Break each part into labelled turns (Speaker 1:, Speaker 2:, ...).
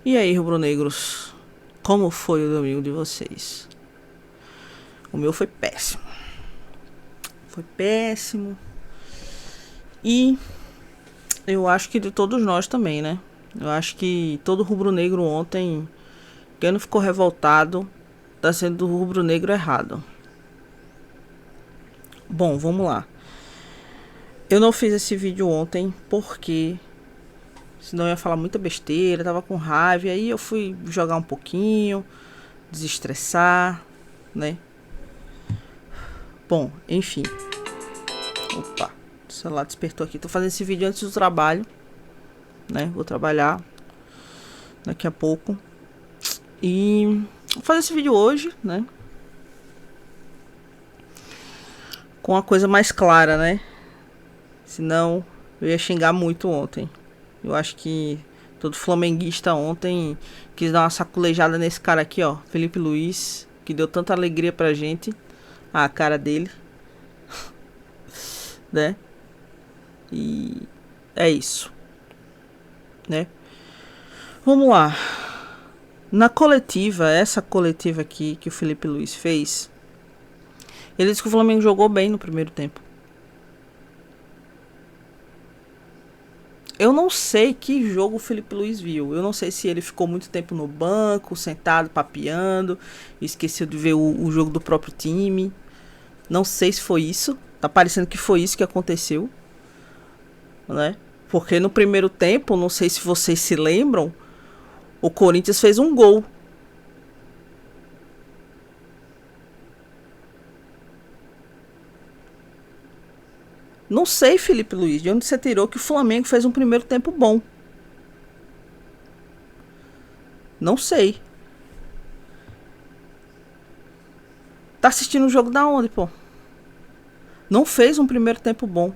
Speaker 1: E aí, rubro-negros, como foi o domingo de vocês? O meu foi péssimo. Foi péssimo. E eu acho que de todos nós também, né? Eu acho que todo rubro-negro ontem, quem não ficou revoltado, tá sendo do rubro-negro errado. Bom, vamos lá. Eu não fiz esse vídeo ontem porque senão eu ia falar muita besteira, tava com raiva, e aí eu fui jogar um pouquinho, desestressar, né? Bom, enfim. Opa, o celular despertou aqui. Tô fazendo esse vídeo antes do trabalho, né? Vou trabalhar daqui a pouco. E vou fazer esse vídeo hoje, né? Com a coisa mais clara, né? Senão eu ia xingar muito ontem. Eu acho que todo flamenguista ontem quis dar uma saculejada nesse cara aqui, ó. Felipe Luiz, que deu tanta alegria pra gente. A cara dele. Né? E é isso. Né? Vamos lá. Na coletiva, essa coletiva aqui que o Felipe Luiz fez, ele disse que o Flamengo jogou bem no primeiro tempo. Eu não sei que jogo o Felipe Luiz viu. Eu não sei se ele ficou muito tempo no banco, sentado, papeando, esqueceu de ver o jogo do próprio time. Não sei se foi isso. Tá parecendo que foi isso que aconteceu, né? Porque no primeiro tempo, não sei se vocês se lembram, o Corinthians fez um gol. Não sei, Felipe Luiz, de onde você tirou que o Flamengo fez um primeiro tempo bom. Não sei. Tá assistindo o jogo da onde, pô? Não fez um primeiro tempo bom.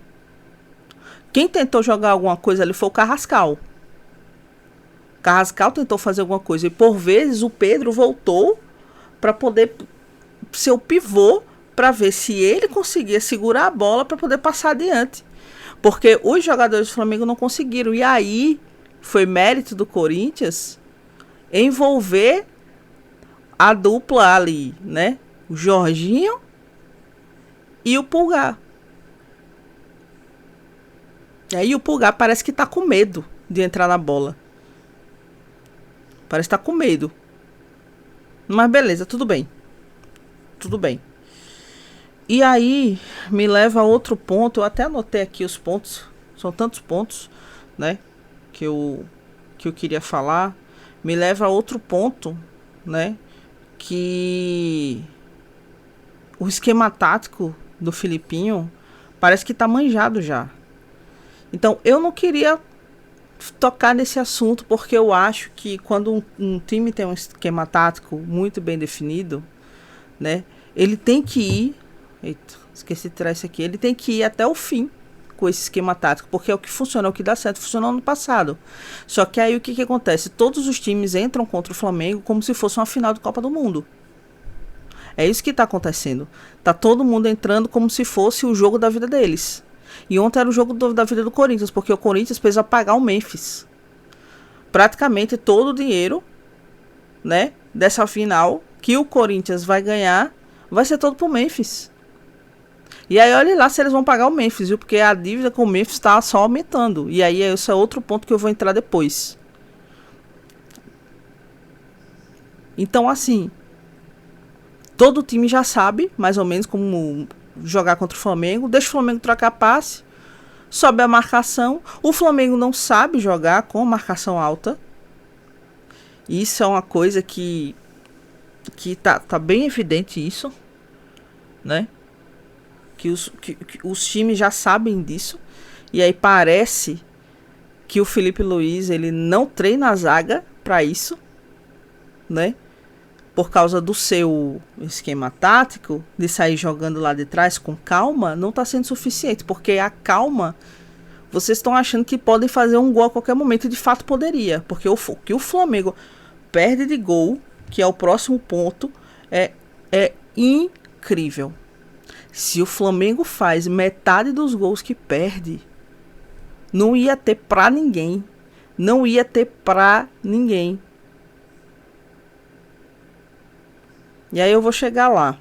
Speaker 1: Quem tentou jogar alguma coisa ali foi o Carrascal. Carrascal tentou fazer alguma coisa e por vezes o Pedro voltou para poder ser o pivô para ver se ele conseguia segurar a bola para poder passar adiante. Porque os jogadores do Flamengo não conseguiram. E aí foi mérito do Corinthians envolver a dupla ali, né? O Jorginho e o Pulgar. E aí o Pulgar parece que tá com medo de entrar na bola. Parece que tá com medo. Mas beleza, tudo bem. Tudo bem. E aí me leva a outro ponto. Eu até anotei aqui os pontos. São tantos pontos, né? Que eu queria falar. Me leva a outro ponto, né? Que o esquema tático do Filipinho parece que tá manjado já. Então eu não queria tocar nesse assunto porque eu acho que quando um time tem um esquema tático muito bem definido, né? Ele tem que ir. Eita, esqueci de tirar isso aqui. Ele tem que ir até o fim com esse esquema tático, porque é o que funciona, é o que dá certo, funcionou no passado. Só que aí o que acontece? Todos os times entram contra o Flamengo como se fosse uma final de Copa do Mundo. É isso que tá acontecendo. Tá todo mundo entrando como se fosse o jogo da vida deles. E ontem era o jogo da vida do Corinthians, porque o Corinthians precisa pagar o Memphis. Praticamente todo o dinheiro, né, dessa final que o Corinthians vai ganhar vai ser todo pro Memphis. E aí olha lá se eles vão pagar o Memphis, viu? Porque a dívida com o Memphis está só aumentando. E aí esse é outro ponto que eu vou entrar depois. Então assim, todo time já sabe mais ou menos como jogar contra o Flamengo. Deixa o Flamengo trocar passe, sobe a marcação. O Flamengo não sabe jogar com marcação alta. Isso é uma coisa que tá bem evidente isso, né? Que os times já sabem disso. E aí parece que o Felipe Luiz ele não treina a zaga para isso, né? Por causa do seu esquema tático de sair jogando lá de trás com calma, não tá sendo suficiente, porque a calma vocês estão achando que podem fazer um gol a qualquer momento e de fato poderia, porque o que o Flamengo perde de gol, que é o próximo ponto, é incrível. Se o Flamengo faz metade dos gols que perde, não ia ter pra ninguém. Não ia ter pra ninguém. E aí eu vou chegar lá.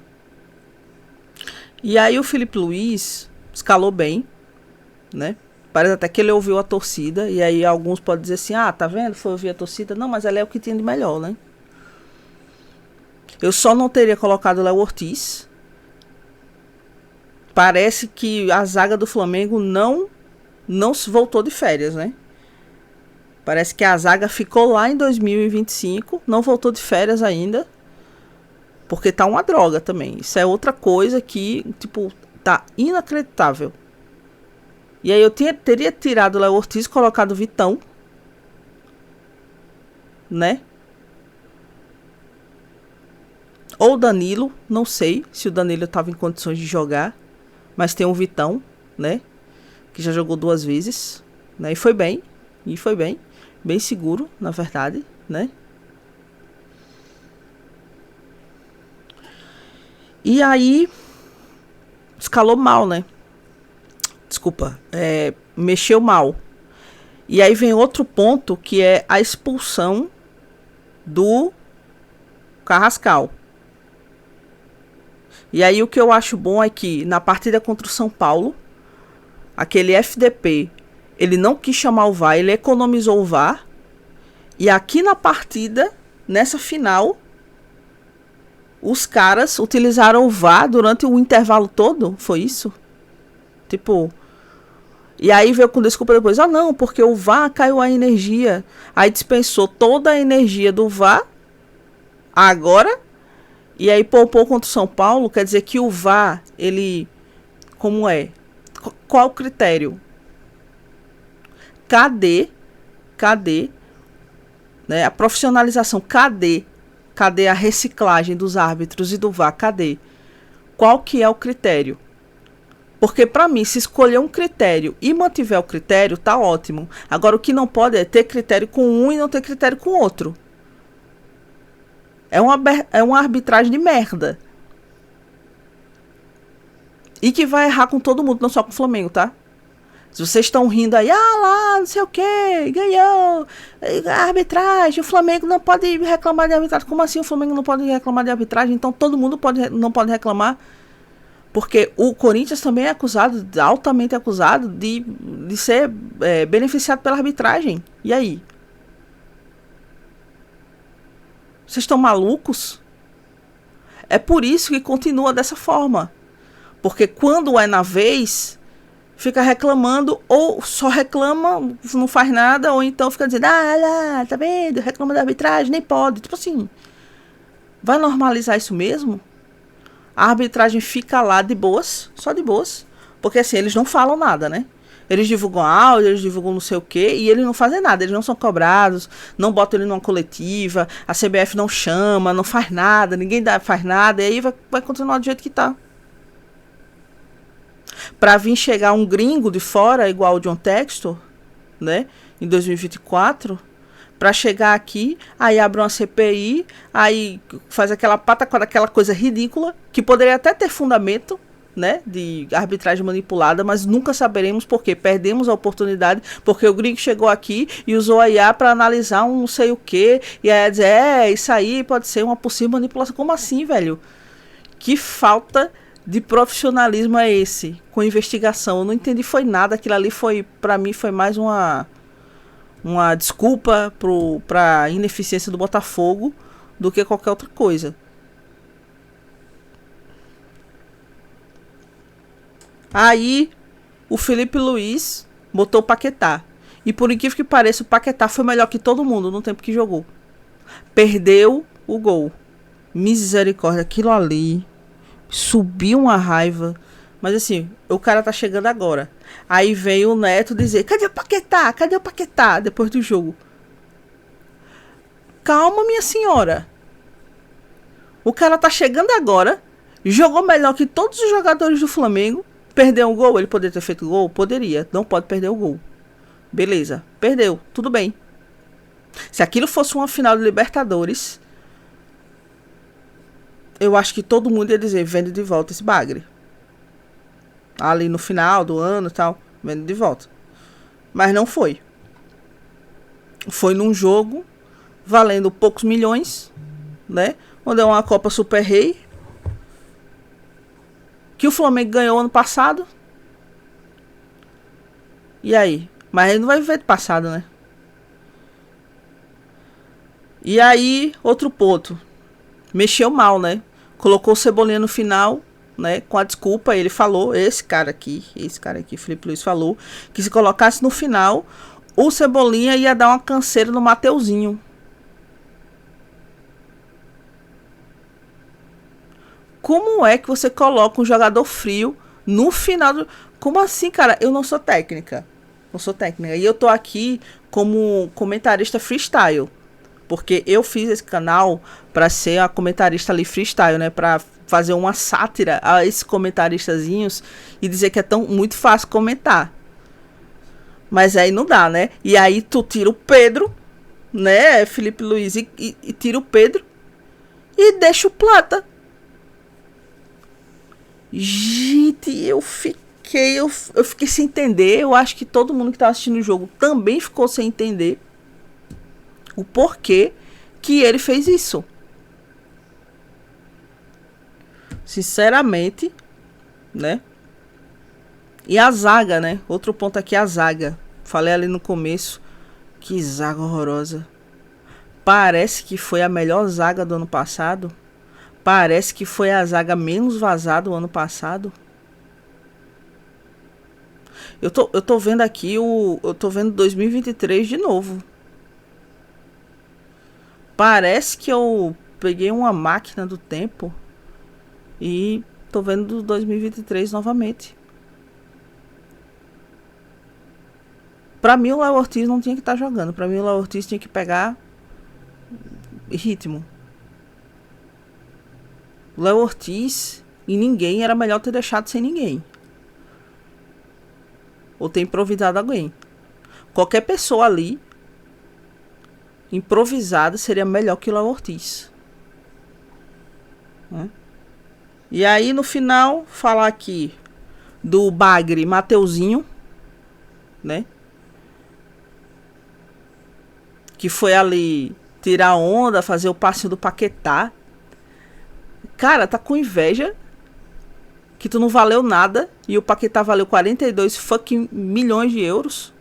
Speaker 1: E aí o Felipe Luiz escalou bem, né? Parece até que ele ouviu a torcida. E aí alguns podem dizer assim, ah, tá vendo? Foi ouvir a torcida. Não, mas ela é o que tinha de melhor, né? Eu só não teria colocado o Léo Ortiz. Parece que a zaga do Flamengo não se voltou de férias, né? Parece que a zaga ficou lá em 2025, não voltou de férias ainda. Porque tá uma droga também. Isso é outra coisa que, tipo, tá inacreditável. E aí eu teria tirado o Léo Ortiz e colocado o Vitão, né? Ou Danilo, não sei se o Danilo estava em condições de jogar. Mas tem o Vitão, né? Que já jogou 2 vezes, né? E foi bem. Bem seguro, na verdade, né? E aí, escalou mal, né? Desculpa, mexeu mal. E aí vem outro ponto, que é a expulsão do Carrascal. E aí o que eu acho bom é que na partida contra o São Paulo, aquele FDP, ele não quis chamar o VAR, ele economizou o VAR. E aqui na partida, nessa final, os caras utilizaram o VAR durante o intervalo todo, foi isso? Tipo... E aí veio com desculpa depois, ah não, porque o VAR caiu a energia. Aí dispensou toda a energia do VAR, agora, e aí poupou contra o São Paulo, quer dizer que o VAR, ele... Como é? Qual o critério? Cadê, né, a profissionalização? Cadê a reciclagem dos árbitros e do VAR? Cadê? Qual que é o critério? Porque para mim, se escolher um critério e mantiver o critério, tá ótimo. Agora o que não pode é ter critério com um e não ter critério com outro. É uma arbitragem de merda. E que vai errar com todo mundo, não só com o Flamengo, tá? Se vocês estão rindo aí, ah lá, não sei o que, ganhou, a arbitragem, o Flamengo não pode reclamar de arbitragem. Como assim o Flamengo não pode reclamar de arbitragem? Então todo mundo não pode reclamar. Porque o Corinthians também é acusado, altamente acusado, de ser beneficiado pela arbitragem. E aí? Vocês estão malucos? É por isso que continua dessa forma. Porque quando é na vez, fica reclamando, ou só reclama, não faz nada, ou então fica dizendo, ah lá, tá vendo? Reclama da arbitragem, nem pode. Tipo assim, vai normalizar isso mesmo? A arbitragem fica lá de boas, só de boas. Porque assim, eles não falam nada, né? Eles divulgam áudio, eles divulgam não sei o quê, e eles não fazem nada, eles não são cobrados, não botam ele numa coletiva, a CBF não chama, não faz nada, ninguém faz nada, e aí vai continuar do jeito que tá. Pra vir chegar um gringo de fora, igual o John Textor, né? Em 2024... Pra chegar aqui, aí abre uma CPI, aí faz aquela pataquada, aquela coisa ridícula, que poderia até ter fundamento, né, de arbitragem manipulada, mas nunca saberemos porque perdemos a oportunidade, porque o gringo chegou aqui e usou a IA para analisar um não sei o que, e aí dizer, isso aí pode ser uma possível manipulação. Como assim, velho? Que falta de profissionalismo é esse, com investigação? Eu não entendi, foi nada, aquilo ali foi, pra mim, foi mais uma desculpa para a ineficiência do Botafogo do que qualquer outra coisa. Aí o Felipe Luiz botou o Paquetá. E por incrível que pareça, o Paquetá foi melhor que todo mundo no tempo que jogou. Perdeu o gol. Misericórdia, aquilo ali subiu uma raiva. Mas assim, o cara tá chegando agora. Aí veio o Neto dizer, cadê o Paquetá? Cadê o Paquetá? Depois do jogo. Calma, minha senhora. O cara tá chegando agora. Jogou melhor que todos os jogadores do Flamengo. Perdeu um gol? Ele poderia ter feito gol? Poderia. Não pode perder o gol. Beleza. Perdeu. Tudo bem. Se aquilo fosse uma final de Libertadores, eu acho que todo mundo ia dizer, vende de volta esse bagre. Ali no final do ano e tal, vendo de volta. Mas não foi. Foi num jogo valendo poucos milhões, né? onde é uma Copa Super Rei, que o Flamengo ganhou ano passado. E aí? Mas ele não vai viver de passado, né? E aí, outro ponto. Mexeu mal, né? Colocou o Cebolinha no final, né? Com a desculpa, ele falou, esse cara aqui, Felipe Luiz falou, que se colocasse no final, o Cebolinha ia dar uma canseira no Mateuzinho. Como é que você coloca um jogador frio no final do... Como assim, cara? Eu não sou técnica. Não sou técnica. E eu tô aqui como comentarista freestyle. Porque eu fiz esse canal para ser a comentarista ali freestyle, né? Para fazer uma sátira a esses comentaristazinhos e dizer que é muito fácil comentar. Mas aí não dá, né? E aí tu tira o Pedro, né? Felipe Luiz e tira o Pedro e deixa o Plata. Gente, eu fiquei sem entender. Eu acho que todo mundo que tá assistindo o jogo também ficou sem entender o porquê que ele fez isso. Sinceramente, né? E a zaga, né? Outro ponto aqui, a zaga. Falei ali no começo, que zaga horrorosa. Parece que foi a melhor zaga do ano passado. Parece que foi a zaga menos vazada do ano passado. Eu tô vendo aqui eu tô vendo 2023 de novo. Parece que eu peguei uma máquina do tempo e tô vendo 2023 novamente. Pra mim o Léo Ortiz não tinha que estar jogando. Pra mim o Léo Ortiz tinha que pegar ritmo. O Léo Ortiz e ninguém era melhor ter deixado sem ninguém. Ou ter improvisado alguém. Qualquer pessoa ali improvisada seria melhor que o Léo Ortiz. E aí no final falar aqui do Bagre Mateuzinho, né? Que foi ali tirar onda, fazer o passe do Paquetá. Cara, tá com inveja que tu não valeu nada e o Paquetá valeu 42 fucking milhões de euros.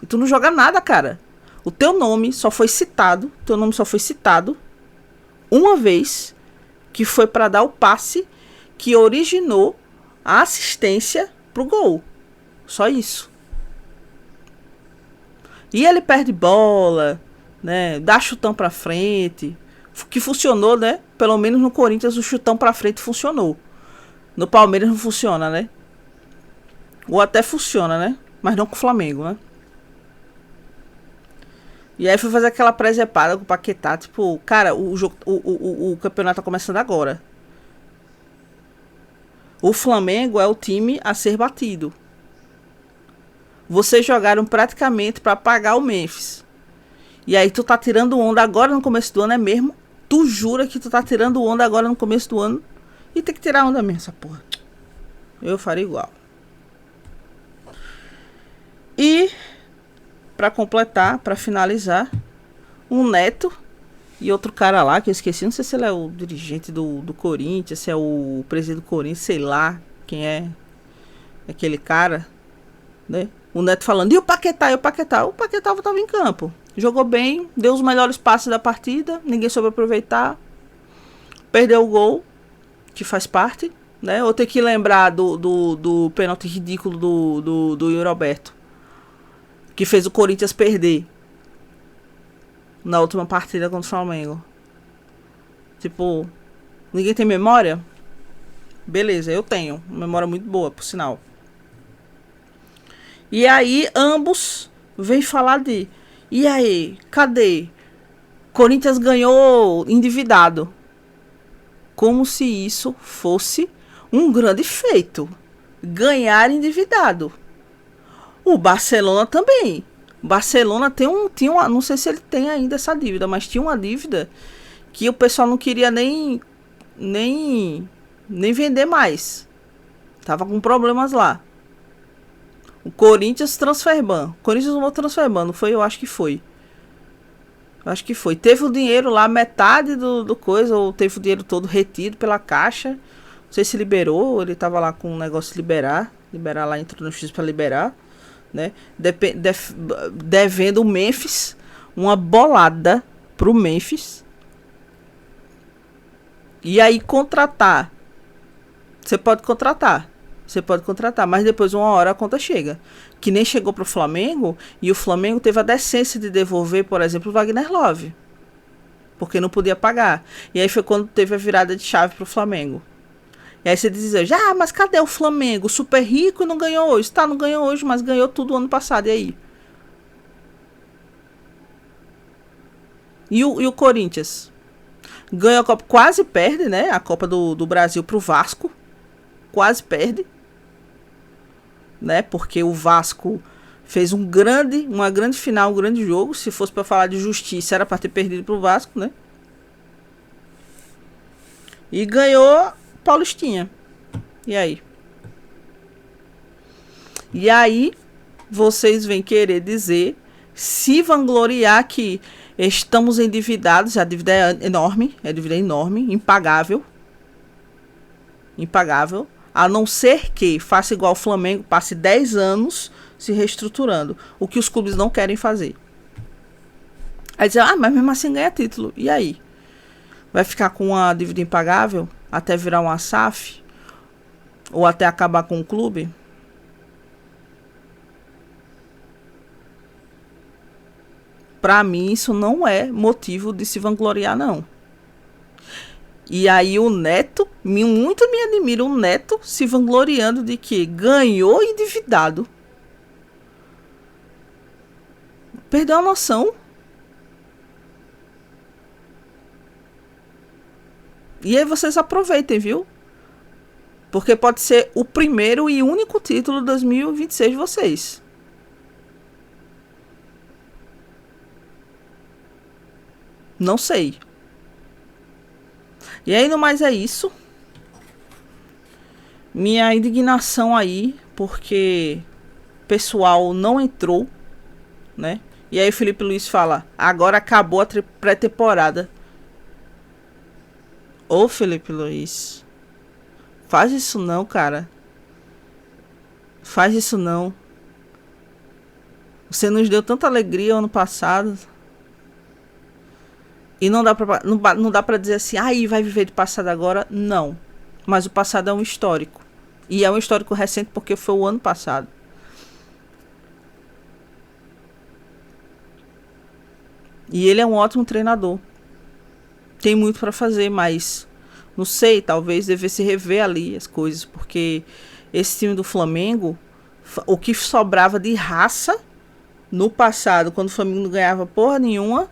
Speaker 1: E tu não joga nada, cara. O teu nome só foi citado, uma vez, que foi para dar o passe que originou a assistência pro gol. Só isso. E ele perde bola, né? Dá chutão pra frente. Que funcionou, né? Pelo menos no Corinthians o chutão pra frente funcionou. No Palmeiras não funciona, né? Ou até funciona, né? Mas não com o Flamengo, né? E aí foi fazer aquela presepada com o Paquetá. Tipo, cara, o campeonato tá começando agora. O Flamengo é o time a ser batido. Vocês jogaram praticamente pra pagar o Memphis. E aí tu tá tirando onda agora no começo do ano, é mesmo? Tu jura que tu tá tirando onda agora no começo do ano? E tem que tirar onda mesmo, essa porra. Eu faria igual. E pra completar, pra finalizar, um Neto e outro cara lá, que eu esqueci, não sei se ele é o dirigente do Corinthians, se é o presidente do Corinthians, sei lá quem é aquele cara, né? O Neto falando, e o Paquetá? O Paquetá tava em campo. Jogou bem, deu os melhores passes da partida, ninguém soube aproveitar. Perdeu o gol, que faz parte, né? Ou ter que lembrar do pênalti ridículo do Yuri Alberto, que fez o Corinthians perder na última partida contra o Flamengo. Tipo, ninguém tem memória? Beleza, eu tenho. Memória muito boa, por sinal. E aí, ambos vêm falar de... E aí, cadê? Corinthians ganhou endividado. Como se isso fosse um grande feito. Ganhar endividado. O Barcelona também. Barcelona tinha uma, não sei se ele tem ainda essa dívida, mas tinha uma dívida que o pessoal não queria nem vender mais. Tava com problemas lá. O Corinthians transferban. O Corinthians não transferban, não foi? Eu acho que foi. Acho que foi. Teve o dinheiro lá, metade do coisa, ou teve o dinheiro todo retido pela Caixa. Não sei se liberou, ou ele tava lá com um negócio de liberar. Liberar lá, entrou no X pra liberar. Né? Devendo o Memphis uma bolada pro Memphis. E aí contratar. Você pode contratar. Você pode contratar, mas depois uma hora a conta chega. Que nem chegou pro Flamengo, e o Flamengo teve a decência de devolver, por exemplo, o Wagner Love. Porque não podia pagar. E aí foi quando teve a virada de chave pro Flamengo. E aí você dizia, mas cadê o Flamengo? Super rico e não ganhou hoje. Tá, não ganhou hoje, mas ganhou tudo ano passado. E aí? E o Corinthians? Ganha a Copa, quase perde, né? A Copa do Brasil pro Vasco. Quase perde. Né? Porque o Vasco fez uma grande final, um grande jogo. Se fosse para falar de justiça, era para ter perdido pro Vasco, né? E ganhou Paulistinha. E aí? E aí, vocês vêm querer dizer, se vangloriar que estamos endividados, a dívida é enorme, impagável. Impagável. A não ser que faça igual o Flamengo, passe 10 anos se reestruturando. O que os clubes não querem fazer. Aí dizer, mas mesmo assim ganha título. E aí? Vai ficar com a dívida impagável até virar uma SAF? Ou até acabar com o clube? Para mim, isso não é motivo de se vangloriar, não. E aí o Neto, muito me admira o Neto se vangloriando de que ganhou endividado. Perdeu a noção. E aí vocês aproveitem, viu? Porque pode ser o primeiro e único título de 2026 de vocês. Não sei. E aí, no mais é isso. Minha indignação aí, porque o pessoal não entrou, né? E aí o Felipe Luiz fala, agora acabou a pré-temporada. Ô Felipe Luiz, faz isso não, cara. Faz isso não. Você nos deu tanta alegria ano passado. E não dá pra dizer assim, aí vai viver de passado agora. Não. Mas o passado é um histórico. E é um histórico recente porque foi o ano passado. E ele é um ótimo treinador. Tem muito pra fazer, mas não sei, talvez devesse rever ali as coisas. Porque esse time do Flamengo, o que sobrava de raça no passado, quando o Flamengo não ganhava porra nenhuma,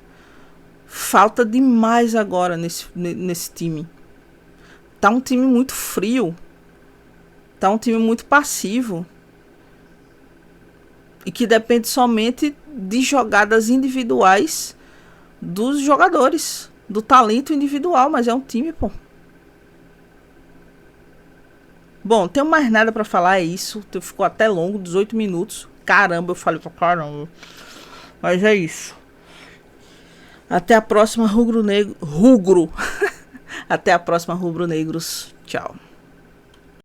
Speaker 1: falta demais agora nesse time. Tá um time muito frio. Tá um time muito passivo. E que depende somente de jogadas individuais dos jogadores. Do talento individual. Mas é um time, pô. Bom, não tenho mais nada pra falar, é isso. Ficou até longo, 18 minutos. Caramba, eu falei pra caramba. Mas é isso. Até a próxima, rugro negro. Até a próxima, rubro-negros. Tchau.